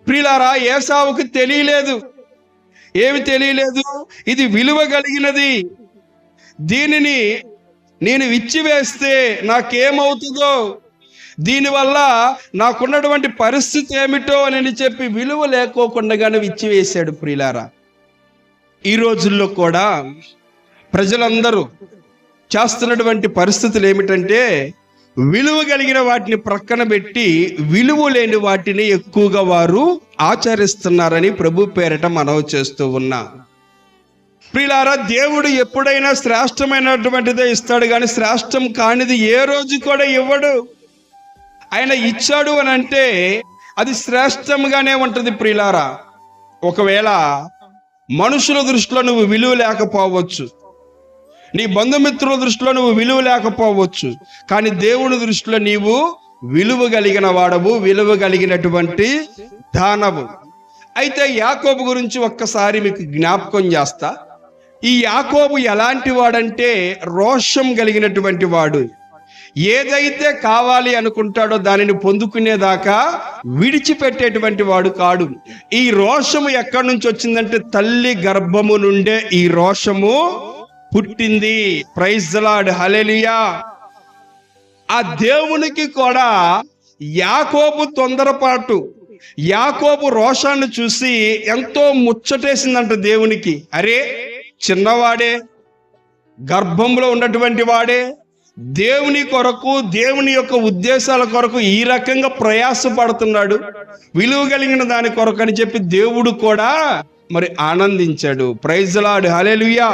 ప్రియులారా, ఏసావుకు తెలియలేదు. ఏమి తెలియలేదు? ఇది విలువ కలిగినది, దీనిని నేను విచ్చివేస్తే నాకేమవుతుందో, దీనివల్ల నాకున్నటువంటి పరిస్థితి ఏమిటో అని చెప్పి విలువ లేకోకుండానే విచ్చివేశాడు. ప్రియులారా, ఈ రోజుల్లో కూడా ప్రజలందరూ చేస్తున్నటువంటి పరిస్థితులు ఏమిటంటే, విలువ కలిగిన వాటిని ప్రక్కన పెట్టి విలువ లేని వాటిని ఎక్కువగా వారు ఆచరిస్తున్నారని ప్రభు పేరట మనవి చేస్తూ ఉన్నా. ప్రియులారా, దేవుడు ఎప్పుడైనా శ్రేష్టమైనటువంటిదే ఇస్తాడు, కానీ శ్రేష్టం కానిది ఏ రోజు కూడా ఇవ్వడు. ఆయన ఇచ్చాడు అని అంటే అది శ్రేష్టంగానే ఉంటుంది. ప్రియులారా, ఒకవేళ మనుషుల దృష్టిలో నువ్వు విలువ లేకపోవచ్చు, నీ బంధుమిత్రుల దృష్టిలో నువ్వు విలువ లేకపోవచ్చు, కానీ దేవుని దృష్టిలో నీవు విలువ కలిగిన వాడవు, విలువ కలిగినటువంటి దానవు. అయితే యాకోబు గురించి ఒక్కసారి మీకు జ్ఞాపకం చేస్తా. ఈ యాకోబు ఎలాంటి వాడంటే రోషం కలిగినటువంటి వాడు. ఏదైతే కావాలి అనుకుంటాడో దానిని పొందుకునేదాకా విడిచిపెట్టేటువంటి వాడు కాడు. ఈ రోషము ఎక్కడి నుంచి వచ్చిందంటే తల్లి గర్భము నుండే ఈ రోషము పుట్టింది. ప్రైజ్ ది లార్డ్, హల్లెలూయా. ఆ దేవునికి కూడా యాకోబు తొందరపాటు, యాకోబు రోషాన్ని చూసి ఎంతో ముచ్చటేసిందంట దేవునికి. అరే, చిన్నవాడే, గర్భంలో ఉన్నటువంటి వాడే, దేవుని కొరకు, దేవుని యొక్క ఉద్దేశాల కొరకు ఈ రకంగా ప్రయాసపడుతున్నాడు, విలువ కలిగిన దాని కొరకు అని చెప్పి దేవుడు కూడా మరి ఆనందించాడు. Praise the Lord, hallelujah.